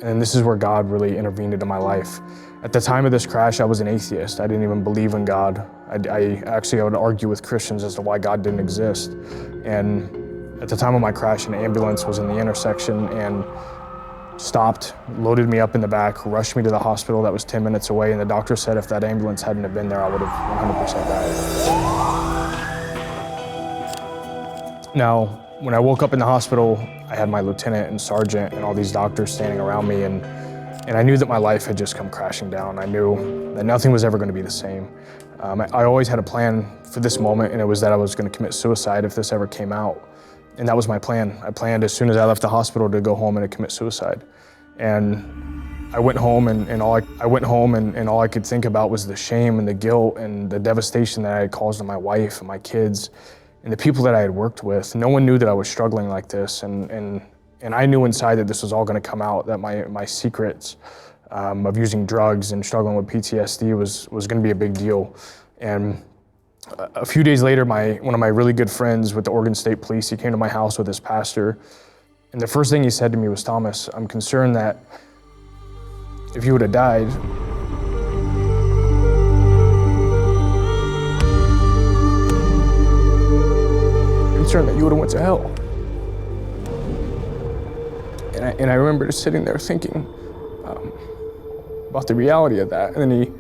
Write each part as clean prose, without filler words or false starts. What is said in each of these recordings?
And this is where God really intervened into my life. At the time of this crash, I was an atheist. I didn't even believe in God. I would argue with Christians as to why God didn't exist. And at the time of my crash, an ambulance was in the intersection and stopped, loaded me up in the back, rushed me to the hospital that was 10 minutes away, and the doctor said if that ambulance hadn't have been there, I would have 100% died. Now, when I woke up in the hospital, I had my lieutenant and sergeant and all these doctors standing around me, and I knew that my life had just come crashing down. I knew that nothing was ever going to be the same. I always had a plan for this moment, and it was that I was going to commit suicide if this ever came out. And that was my plan. I planned as soon as I left the hospital to go home and to commit suicide. And I went home, and all I could think about was the shame and the guilt and the devastation that I had caused on my wife and my kids and the people that I had worked with. No one knew that I was struggling like this, and I knew inside that this was all going to come out, that my secrets of using drugs and struggling with PTSD was going to be a big deal. And a few days later, one of my really good friends with the Oregon State Police, he came to my house with his pastor, and the first thing he said to me was, "Thomas, I'm concerned that if you would have died, I'm concerned that you would have went to hell." And I remember just sitting there thinking about the reality of that. And then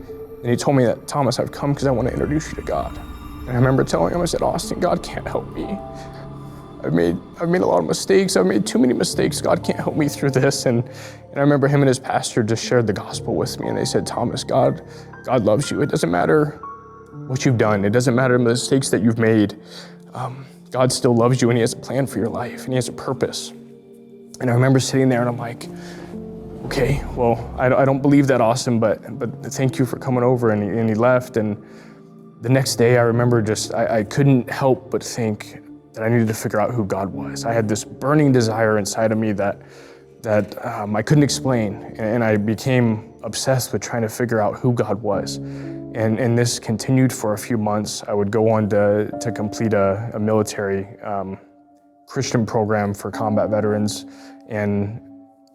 he told me that, "Thomas, I've come because I want to introduce you to God." And I remember telling him, I said, "Austin, God can't help me. I've made a lot of mistakes. I've made too many mistakes. God can't help me through this." And I remember him and his pastor just shared the gospel with me, and they said, "Thomas, God loves you. It doesn't matter what you've done. It doesn't matter the mistakes that you've made. God still loves you, and he has a plan for your life, and he has a purpose." And I remember sitting there and I'm like, okay, well, I don't believe that, Austin, but thank you for coming over. And he left. And the next day I remember I couldn't help but think that I needed to figure out who God was. I had this burning desire inside of me that I couldn't explain. And I became obsessed with trying to figure out who God was. And this continued for a few months. I would go on to complete a military Christian program for combat veterans. And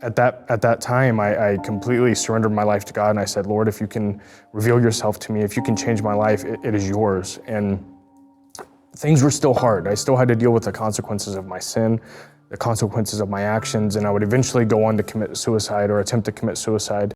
at that time, I completely surrendered my life to God, and I said, "Lord, if you can reveal yourself to me, if you can change my life, it is yours." And things were still hard. I still had to deal with the consequences of my sin, the consequences of my actions, and I would eventually go on to commit suicide or attempt to commit suicide.